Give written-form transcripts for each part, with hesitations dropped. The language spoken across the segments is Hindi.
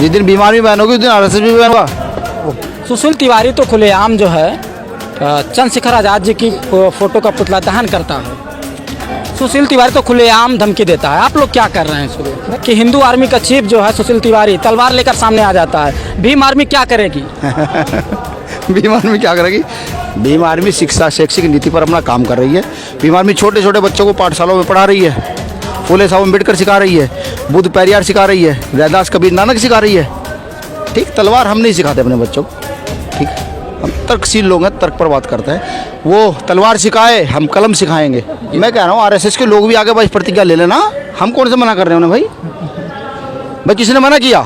जिस दिन बीमारी बैन होगी उस दिन आरएसएस भी बैन होगा। सुशील तिवारी तो खुलेआम जो है चंद्रशेखर आज़ाद जी की फोटो का पुतला दहन करता है। सुशील तिवारी तो खुलेआम धमकी देता है। आप लोग क्या कर रहे हैं इसको कि हिंदू आर्मी का चीफ जो है सुशील तिवारी तलवार लेकर सामने आ जाता है। भीम आर्मी क्या करेगी? भीम आर्मी क्या करेगी? भीम आर्मी शिक्षा शैक्षिक नीति पर अपना काम कर रही है। भीम आर्मी छोटे छोटे बच्चों को पाठशालाओं में पढ़ा रही है। फुले साहब अम्बेडकर सिखा रही है, बुद्ध पेरियार सिखा रही है, रैदास कबीर नानक सिखा रही है। ठीक, तलवार हम नहीं सिखाते अपने बच्चों को। ठीक, हम तर्कशील लोग हैं, तर्क पर बात करते हैं। वो तलवार सिखाए, हम कलम सिखाएंगे। मैं कह रहा हूँ आरएसएस के लोग भी आगे भाई प्रतिज्ञा ले लेना। हम कौन से मना कर रहे हैं उन्हें भाई किसी ने मना किया?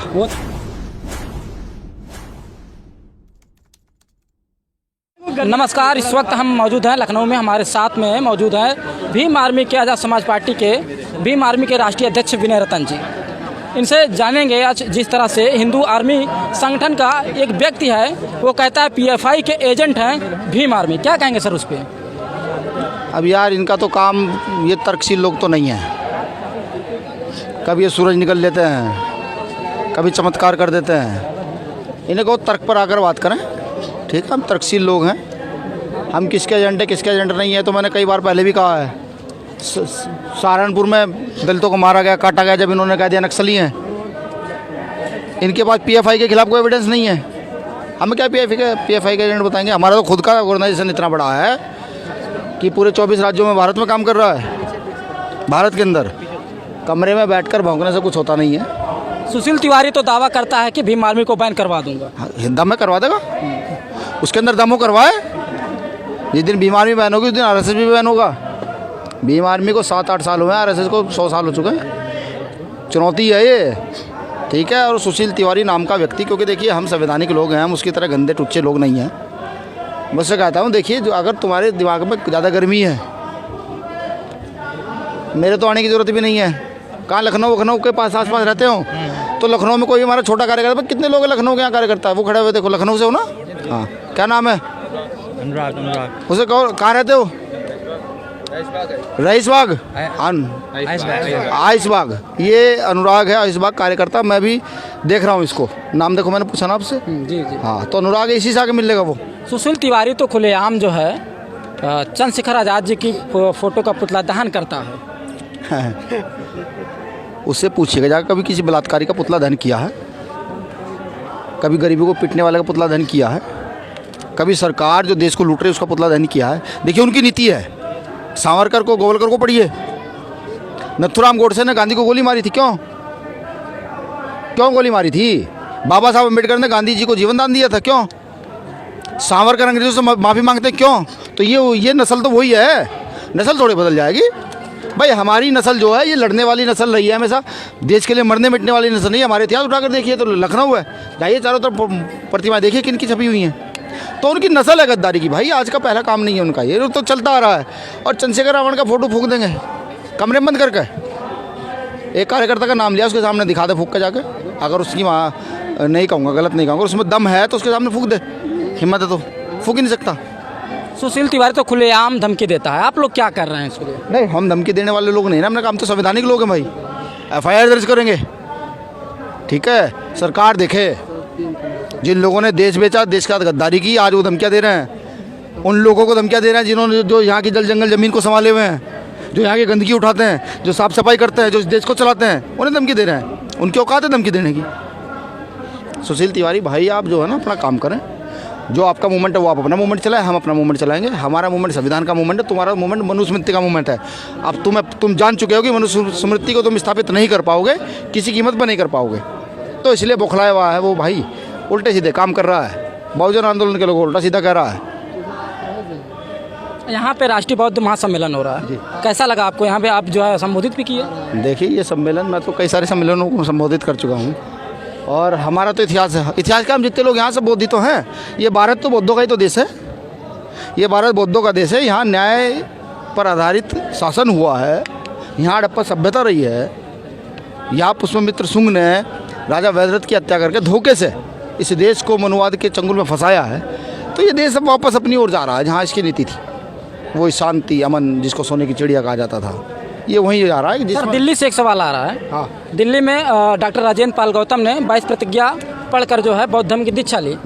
नमस्कार, इस वक्त हम मौजूद हैं लखनऊ में। हमारे साथ में मौजूद हैं भीम आर्मी के आज़ाद समाज पार्टी के भीम आर्मी के राष्ट्रीय अध्यक्ष विनय रतन जी। इनसे जानेंगे आज जिस तरह से हिंदू आर्मी संगठन का एक व्यक्ति है वो कहता है पीएफआई के एजेंट हैं भीम आर्मी, क्या कहेंगे सर उस पर? अब यार इनका तो काम, ये तर्कशील लोग तो नहीं है। कभी ये सूरज निकल लेते हैं, कभी चमत्कार कर देते हैं। इन्हें को तर्क पर आकर बात करें। ठीक है, हम तर्कशील लोग हैं। हम किसके एजेंट है किसके एजेंट नहीं है तो मैंने कई बार पहले भी कहा है। सहारनपुर में दलितों को मारा गया, काटा गया जब इन्होंने कह दिया नक्सली हैं। इनके पास पीएफआई के खिलाफ कोई एविडेंस नहीं है। हम क्या पीएफआई के एजेंट बताएंगे? हमारा तो खुद का ऑर्गेनाइजेशन इतना बड़ा है कि पूरे 24 राज्यों में भारत में काम कर रहा है। भारत के अंदर कमरे में बैठकर भौंकने से कुछ होता नहीं है। सुशील तिवारी तो दावा करता है कि भीम आर्मी को बैन करवा दूंगा। दम में करवा देगा, उसके अंदर दम हो करवाए। जिस दिन भीम आर्मी बैन होगी उस दिन आरएसएस भी बैन होगा। भीम आर्मी को 7-8 साल हुए हैं, आरएसएस को 100 साल हो चुके हैं। चुनौती है ये। ठीक है, और सुशील तिवारी नाम का व्यक्ति, क्योंकि देखिए हम संवैधानिक लोग हैं, हम उसकी तरह गंदे टुच्चे लोग नहीं हैं। मुझसे कहता हूँ देखिए, जो अगर तुम्हारे दिमाग में ज़्यादा गर्मी है, मेरे तो आने की ज़रूरत भी नहीं है। कहाँ लखनऊ के पास आस-पास रहते हो तो लखनऊ में कोई हमारा छोटा कार्यकर्ता, कितने लोग हैं लखनऊ के यहाँ कार्यकर्ता है, वो खड़े हुए देखो, लखनऊ से हो ना? हाँ, क्या नाम है? अनुराग। उसे कहो कहाँ रहते हो? रईसबाग, आइसबाग। ये अनुराग है, आइसबाग कार्यकर्ता। मैं भी देख रहा हूँ इसको, नाम देखो, मैंने पूछा ना आपसे। जी जी। हाँ, तो अनुराग इसी से आके मिल लेगा वो। सुशील तिवारी तो खुलेआम जो है चंद्रशेखर आज़ाद जी की फोटो का पुतला दहन करता है। उससे पूछिएगा जाकर कभी किसी बलात्कारी का पुतला दहन किया है? कभी गरीबों को पीटने वाले का पुतला दहन किया है? कभी सरकार जो देश को लूट रही है उसका पुतला दहन किया है? देखिए उनकी नीति है। सावरकर को, गोवलकर को पढ़िए। नथुराम गोडसे ने गांधी को गोली मारी थी, क्यों गोली मारी थी? बाबा साहब अम्बेडकर ने गांधी जी को जीवन दान दिया था, क्यों? सावरकर अंग्रेजों से माफ़ी मांगते, क्यों? तो ये नस्ल तो वही है, नस्ल थोड़ी बदल जाएगी भाई। हमारी नस्ल जो है ये लड़ने वाली नस्ल रही है हमेशा, देश के लिए मरने मिटने वाली नस्ल नहीं है। हमारे इतिहास उठाकर देखिए तो लखनऊ है, जाइए चारों तरफ प्रतिमाएं देखिए किन की छपी हुई हैं। तो उनकी नस्ल है गद्दारी की भाई, आज का पहला काम नहीं है उनका, ये तो चलता आ रहा है। और चंद्रशेखर रावण का फोटो फूंक देंगे कमरे में बंद करके। एक कार्यकर्ता का नाम लिया, उसके सामने दिखा दे फूंक के जाकर। अगर उसकी नहीं कहूँगा, गलत नहीं कहूँगा, उसमें दम है तो उसके सामने फूंक दे। हिम्मत है तो फूंक ही नहीं सकता। सुशील तिवारी तो खुलेआम धमकी देता है। आप लोग क्या कर रहे हैं इसको? नहीं, हम धमकी देने वाले लोग नहीं ना, हमने काम तो संवैधानिक लोग हैं भाई। एफआईआर दर्ज करेंगे। ठीक है, सरकार देखे जिन लोगों ने देश बेचा, देश के साथ गद्दारी की, आज वो धमकियाँ दे रहे हैं। उन लोगों को धमकियाँ दे रहे हैं जिन्होंने, जो यहाँ की जल जंगल ज़मीन को संभाले हुए हैं, जो यहाँ की गंदगी उठाते हैं, जो साफ़ सफाई करते हैं, जो देश को चलाते हैं, उन्हें धमकी दे रहे हैं। उनकी औकात है धमकी देने की। सुशील तिवारी भाई, आप जो है ना अपना काम करें। जो आपका मूवमेंट है वो आप अपना मूवमेंट चलाएं, हम अपना मूवमेंट चलाएंगे। हमारा मूवमेंट संविधान का मूवमेंट है, तुम्हारा मूवमेंट मनुस्मृति का मूवमेंट है। अब तुम जान चुके हो कि मनुस्मृति को तुम स्थापित नहीं कर पाओगे, किसी कीमत पर नहीं कर पाओगे। तो इसलिए बौखलाया हुआ है वो भाई, उल्टे सीधे काम कर रहा है। बहुजन आंदोलन के लोग उल्टा सीधा कह रहा है। यहाँ पे राष्ट्रीय बौद्ध महासम्मेलन हो रहा है, कैसा लगा आपको? यहाँ पे आप जो है संबोधित भी किए। देखिए ये सम्मेलन, मैं तो कई सारे सम्मेलनों को संबोधित कर चुका हूँ। और हमारा तो इतिहास है, इतिहास का हम जितने लोग यहाँ से बौद्धित तो हैं। ये भारत तो बौद्धों का ही तो देश है, ये भारत बौद्धों का देश है। यहाँ न्याय पर आधारित शासन हुआ है, यहाँ हड़प्पा सभ्यता रही है। यहाँ पुष्पमित्र शुंग ने राजा वैदरथ की हत्या करके धोखे से इस देश को मनुवाद के चंगुल में फंसाया है। तो ये देश अब वापस अपनी ओर जा रहा है, जहाँ इसकी नीति थी वो शांति, अमन, जिसको सोने की चिड़िया कहा जाता था, ये वहीं जा रहा है सर जिसमें दिल्ली से एक सवाल आ रहा है। हाँ दिल्ली में डॉक्टर राजेंद्र पाल गौतम ने 22 प्रतिज्ञा पढ़कर जो है बौद्ध धर्म की दीक्षा ली।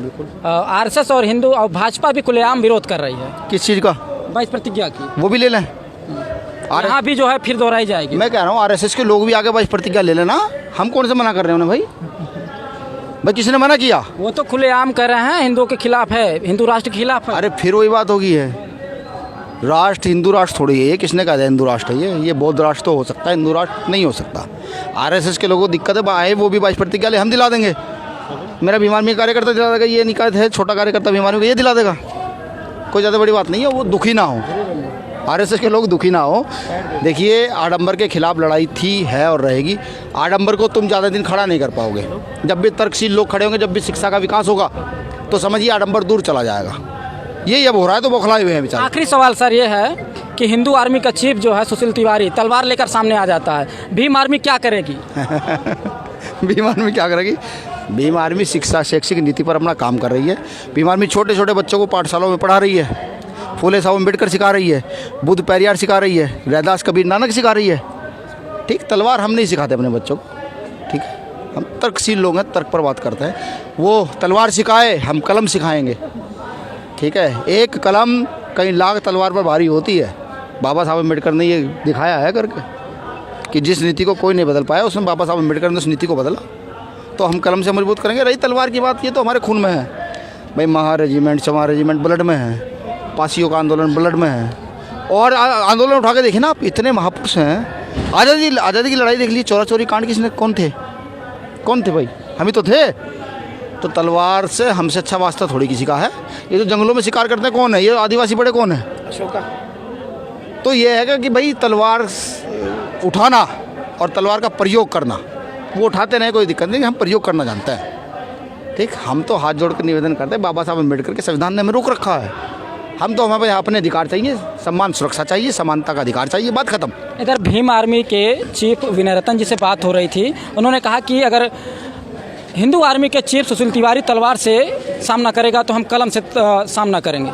आरएसएस और हिंदू और भाजपा भी खुलेआम विरोध कर रही है किस चीज़ का 22 प्रतिज्ञा की। वो भी ले लें। यहाँ भी जो है फिर दोहराई जाएगी। मैं कह रहा हूँ आरएसएस के लोग भी आगे 22 प्रतिज्ञा ले लेना। हम कौन से मना कर रहे हैं उन्हें भाई किसी ने मना किया? वो तो खुलेआम कर रहे हैं हिंदुओं के खिलाफ है, हिंदू राष्ट्र के खिलाफ है। अरे फिर वही बात होगी है, राष्ट्र हिंदू राष्ट्र थोड़ी है ये। किसने कहा था हिंदू राष्ट्र है ये बौद्ध राष्ट्र तो हो सकता है, हिंदू राष्ट्र नहीं हो सकता। आरएसएस के लोगों को दिक्कत है आए वो भी 22 प्रतिज्ञा ले, हम दिला देंगे। मेरा भीम आर्मी कार्यकर्ता दिला देगा, ये निकाय है छोटा कार्यकर्ता भीम आर्मी का, ये दिला देगा। कोई ज़्यादा बड़ी बात नहीं है, वो दुखी ना हो, आरएसएस के लोग दुखी ना हो। देखिए आडंबर के खिलाफ लड़ाई थी, है और रहेगी। आडंबर को तुम ज़्यादा दिन खड़ा नहीं कर पाओगे। जब भी तर्कशील लोग खड़े होंगे, जब भी शिक्षा का विकास होगा तो समझिए आडंबर दूर चला जाएगा। यही अब हो रहा है तो बौखलाए हुए हैं बेचारे। आखिरी सवाल सर ये है कि हिंदू आर्मी का चीफ जो है सुशील तिवारी तलवार लेकर सामने आ जाता है, भीम आर्मी क्या करेगी? भीम आर्मी क्या करेगी? भीम आर्मी शिक्षा शैक्षिक नीति पर अपना काम कर रही है। भीम आर्मी छोटे छोटे बच्चों को पाठशालाओं में पढ़ा रही है, फूले साहब अम्बेडकर सिखा रही है, बुद्ध पेरियार सिखा रही है, रैदास कबीर नानक सिखा रही है। ठीक, तलवार हम नहीं सिखाते अपने बच्चों को। ठीक है, हम तर्कशील लोग हैं, तर्क पर बात करते हैं। वो तलवार सिखाए, हम कलम सिखाएंगे। ठीक है, एक कलम कई लाख तलवार पर भारी होती है। बाबा साहब अम्बेडकर ने ये दिखाया है करके कि जिस नीति को कोई नहीं बदल पाया, उसमें बाबा साहब अम्बेडकर ने उस नीति को बदला। तो हम कलम से मजबूत करेंगे। रही तलवार की बात, ये तो हमारे खून में है भाई। महा रेजिमेंट, चौहान रेजिमेंट ब्लड में है, पासियों का आंदोलन ब्लड में है। और आंदोलन उठा के देखिए ना आप, इतने महापुरुष हैं। आज़ादी की लड़ाई देख लीजिए, चोरा चोरी कांड किसने, कौन थे भाई? हम ही तो थे। तो तलवार से हमसे अच्छा वास्ता थोड़ी किसी का है। ये जो जंगलों में शिकार करते हैं कौन है? ये आदिवासी बड़े कौन है? तो ये है कि भाई तलवार उठाना और तलवार का प्रयोग करना, वो उठाते नहीं कोई दिक्कत नहीं, हम प्रयोग करना जानते हैं। ठीक, हम तो हाथ जोड़ कर निवेदन करते हैं, बाबा साहब अम्बेडकर के संविधान ने हमें रोक रखा है। हम तो हमें अपने अधिकार चाहिए, सम्मान सुरक्षा चाहिए, समानता का अधिकार चाहिए, बात खत्म। इधर भीम आर्मी के चीफ विनय रतन जी से बात हो रही थी। उन्होंने कहा कि अगर हिंदू आर्मी के चीफ सुशील तिवारी तलवार से सामना करेगा तो हम कलम से सामना करेंगे।